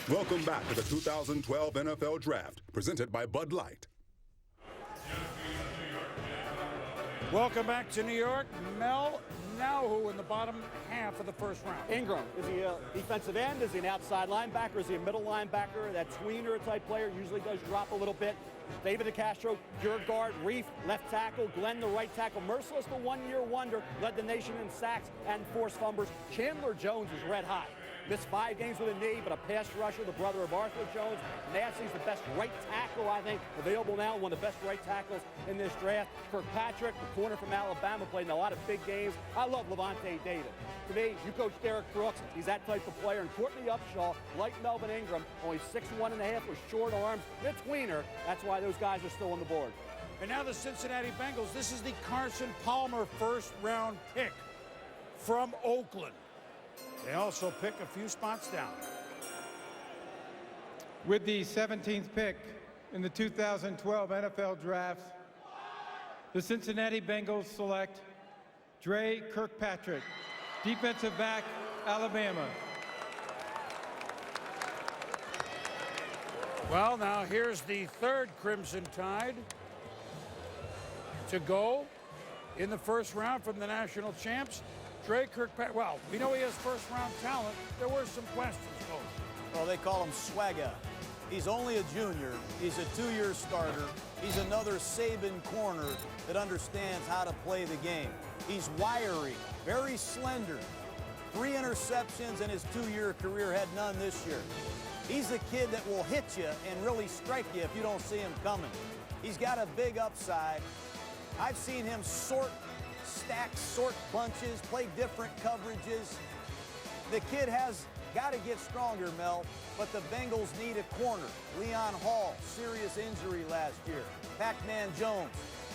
Welcome back to the 2012 NFL Draft, presented by Bud Light. Welcome back to New York. Mel, now who in the bottom half of the first round? Ingram. Is he a defensive end? Is he an outside linebacker? Is he a middle linebacker? That tweener type player usually does drop a little bit. David DeCastro, your guard. Reef, left tackle. Glenn, the right tackle. Merciless, the one-year wonder, led the nation in sacks and forced fumbles. Chandler Jones is red hot. Missed 5 games with a knee, but a pass rusher, the brother of Arthur Jones. Nassie's the best right tackle, I think, available now, one of the best right tackles in this draft. Kirkpatrick, the corner from Alabama, played in a lot of big games. I love Levante David. To me, you coach Derek Brooks, he's that type of player. And Courtney Upshaw, like Melvin Ingram, only 6'1.5" with short arms. They're tweener. That's why those guys are still on the board. And now the Cincinnati Bengals. This is the Carson Palmer first-round pick from Oakland. They also pick a few spots down. With the 17th pick in the 2012 NFL Draft, the Cincinnati Bengals select Dre Kirkpatrick, defensive back, Alabama. Well, now here's the third Crimson Tide to go in the first round from the national champs. Dre Kirkpatrick, well, we know he has first-round talent. There were some questions, Coach. Well, they call him Swagger. He's only a junior. He's a 2-year starter. He's another Saban corner that understands how to play the game. He's wiry, very slender. 3 interceptions in his 2-year career, had none this year. He's the kid that will hit you and really strike you if you don't see him coming. He's got a big upside. I've seen him stack sort bunches, play different coverages. The kid has got to get stronger, Mel, but the Bengals need a corner. Leon Hall, serious injury last year. Pac-Man Jones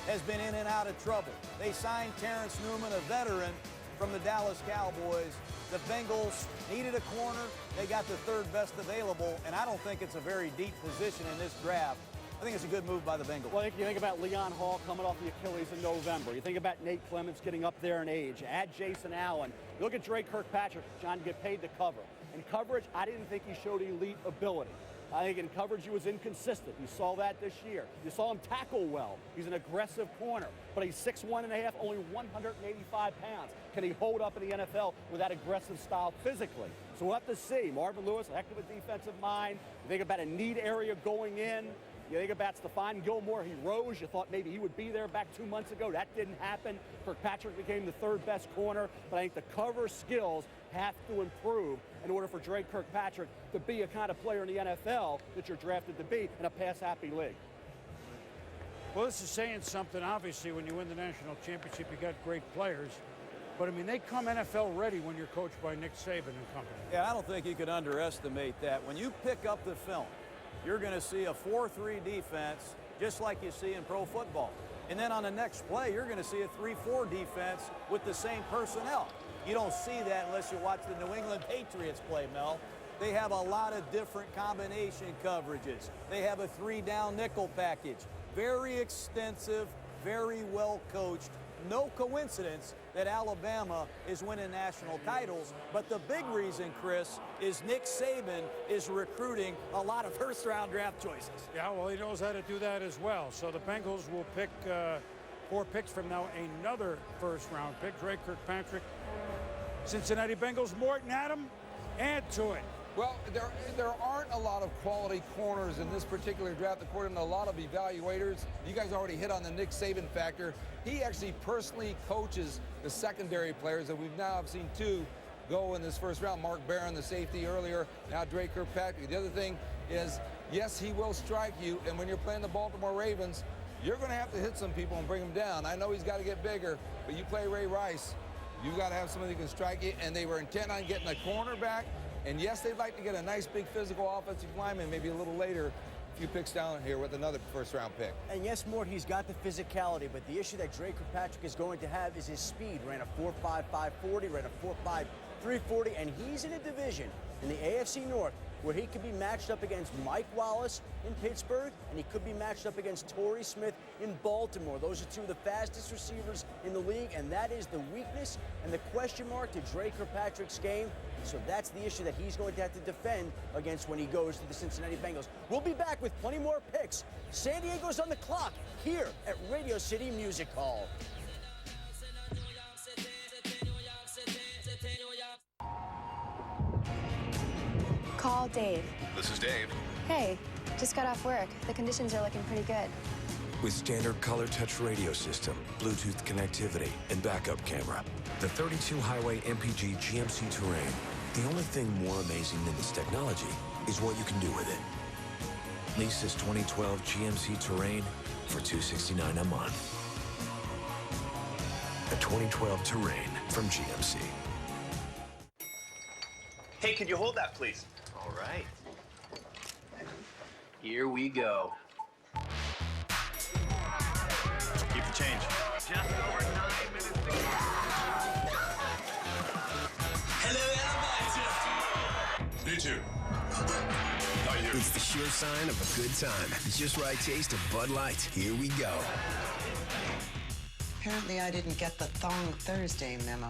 has been in and out of trouble. They signed Terrence Newman, a veteran from the Dallas Cowboys. The Bengals needed a corner. They got the third best available, and I don't think it's a very deep position in this draft. I think it's a good move by the Bengals. Well, you think about Leon Hall coming off the Achilles in November. You think about Nate Clements getting up there in age. Add Jason Allen. You look at Dre Kirkpatrick, John, get paid to cover. In coverage, I didn't think he showed elite ability. I think in coverage he was inconsistent. You saw that this year. You saw him tackle well. He's an aggressive corner, but he's 6'1.5", only 185 pounds. Can he hold up in the NFL with that aggressive style physically? So we'll have to see. Marvin Lewis, a heck of a defensive mind. You think about a need area going in. You think about Stephon Gilmore, he rose. You thought maybe he would be there back 2 months ago. That didn't happen. Kirkpatrick became the third best corner, but I think the cover skills have to improve in order for Dre Kirkpatrick to be a kind of player in the NFL that you're drafted to be in a pass-happy league. Well, this is saying something. Obviously, when you win the national championship, you got great players. But, I mean, they come NFL ready when you're coached by Nick Saban and company. Yeah, I don't think you could underestimate that. When you pick up the film, you're going to see a 4-3 defense just like you see in pro football. And then on the next play, you're going to see a 3-4 defense with the same personnel. You don't see that unless you watch the New England Patriots play, Mel. They have a lot of different combination coverages. They have a 3-down nickel package. Very extensive, very well coached. No coincidence that Alabama is winning national titles. But the big reason, Chris, is Nick Saban is recruiting a lot of first-round draft choices. Yeah, well, he knows how to do that as well. So the Bengals will pick 4 picks from now, another first-round pick. Dre Kirkpatrick, Cincinnati Bengals. Morton, Adam, add to it. Well, there aren't a lot of quality corners in this particular draft, according to a lot of evaluators. You guys already hit on the Nick Saban factor. He actually personally coaches the secondary players, and we've now seen 2 go in this first round. Mark Barron, the safety earlier, now Dre Kirkpatrick. The other thing is, yes, he will strike you, and when you're playing the Baltimore Ravens, you're going to have to hit some people and bring them down. I know he's got to get bigger, but you play Ray Rice, you got to have somebody who can strike you, and they were intent on getting a cornerback. And yes, they'd like to get a nice, big, physical offensive lineman maybe a little later, a few picks down here with another first-round pick. And yes, Mort, he's got the physicality, but the issue that Dre Kirkpatrick is going to have is his speed. Ran a 4.5 540, ran a 4.5 340, and he's in a division in the AFC North where he could be matched up against Mike Wallace in Pittsburgh, and he could be matched up against Torrey Smith in Baltimore. Those are 2 of the fastest receivers in the league, and that is the weakness and the question mark to Dre Kirkpatrick's game. So that's the issue that he's going to have to defend against when he goes to the Cincinnati Bengals. We'll be back with plenty more picks. San Diego's on the clock here at Radio City Music Hall. Call Dave. This is Dave. Hey, just got off work. The conditions are looking pretty good. With standard color touch radio system, Bluetooth connectivity, and backup camera, the 32 highway MPG GMC Terrain. The only thing more amazing than its technology is what you can do with it. Lease this 2012 GMC Terrain for $269 a month. A 2012 Terrain from GMC. Hey, could you hold that, please? All right. Here we go. Keep the change. Just over 9 minutes to go. Hello, Alberto. Me too. It's the sure sign of a good time. The just right taste of Bud Light. Here we go. Apparently I didn't get the Thong Thursday memo.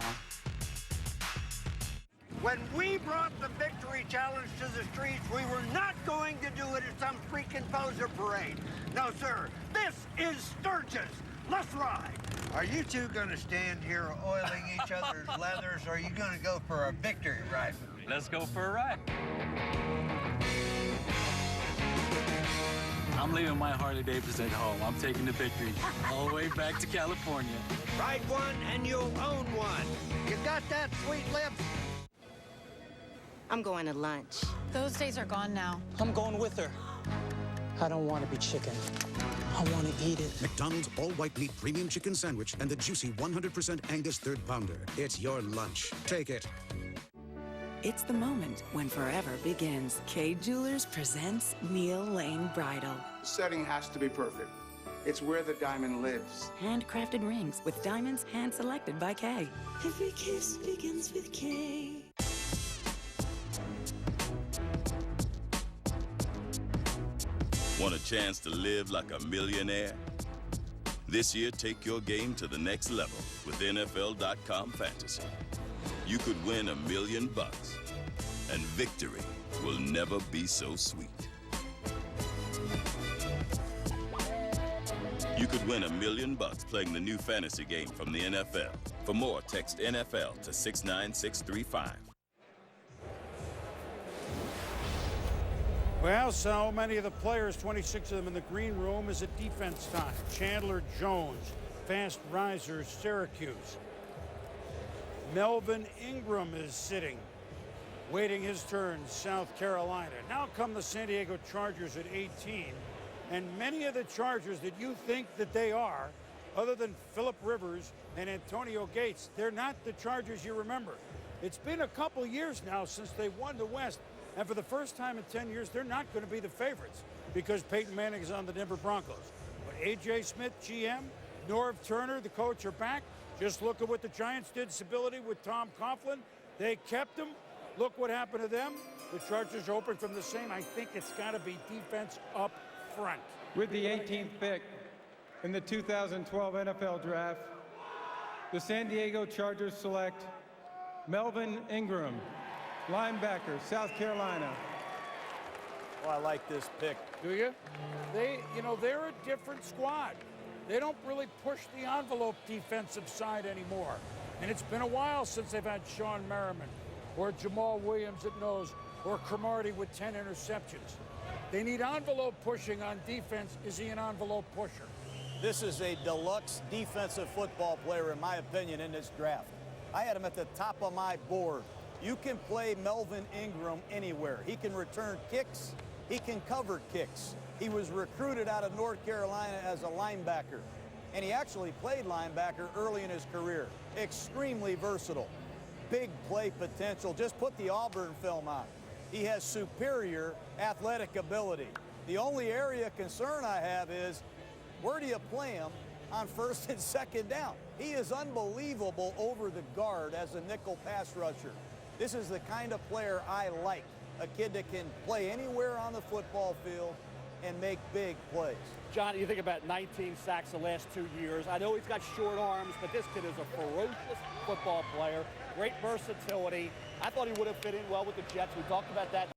When we brought the Victory Challenge to the streets, we were not going to do it at some freaking poser parade. No, sir. This is Sturgis. Let's ride. Are you two going to stand here oiling each other's leathers, or are you going to go for a victory ride with me? Let's go for a ride. I'm leaving my Harley Davidson at home. I'm taking the Victory all the way back to California. Ride one and you'll own one. You got that, sweet lips? I'm going to lunch. Those days are gone now. I'm going with her. I don't want to be chicken. I want to eat it. McDonald's all-white meat premium chicken sandwich and the juicy 100% Angus third pounder. It's your lunch. Take it. It's the moment when forever begins. Kay Jewelers presents Neil Lane Bridal. The setting has to be perfect. It's where the diamond lives. Handcrafted rings with diamonds hand-selected by Kay. Every kiss begins with Kay. Want a chance to live like a millionaire? This year, take your game to the next level with NFL.com Fantasy. You could win $1 million, and victory will never be so sweet. You could win $1 million playing the new fantasy game from the NFL. For more, text NFL to 69635. Well, so many of the players, 26 of them in the green room, is at defense time. Chandler Jones, fast riser, Syracuse. Melvin Ingram is sitting, waiting his turn, South Carolina. Now come the San Diego Chargers at 18. And many of the Chargers that you think that they are, other than Phillip Rivers and Antonio Gates, they're not the Chargers you remember. It's been a couple years now since they won the West. And for the first time in 10 years, they're not going to be the favorites because Peyton Manning is on the Denver Broncos. But A.J. Smith, GM, Norv Turner, the coach, are back. Just look at what the Giants did, stability with Tom Coughlin. They kept him. Look what happened to them. The Chargers are open from the same. I think it's got to be defense up front. With the 18th pick in the 2012 NFL Draft, the San Diego Chargers select Melvin Ingram, linebacker, South Carolina. Oh, I like this pick. Do you? They're a different squad. They don't really push the envelope defensive side anymore. And it's been a while since they've had Sean Merriman or Jamal Williams at nose or Cromartie with 10 interceptions. They need envelope pushing on defense. Is he an envelope pusher? This is a deluxe defensive football player, in my opinion, in this draft. I had him at the top of my board. You can play Melvin Ingram anywhere. He can return kicks. He can cover kicks. He was recruited out of North Carolina as a linebacker, and he actually played linebacker early in his career. Extremely versatile. Big play potential. Just put the Auburn film on. He has superior athletic ability. The only area of concern I have is, where do you play him on first and second down? He is unbelievable over the guard as a nickel pass rusher. This is the kind of player I like, a kid that can play anywhere on the football field and make big plays. John, you think about 19 sacks the last 2 years. I know he's got short arms, but this kid is a ferocious football player. great versatility. I thought he would have fit in well with the Jets. We talked about that.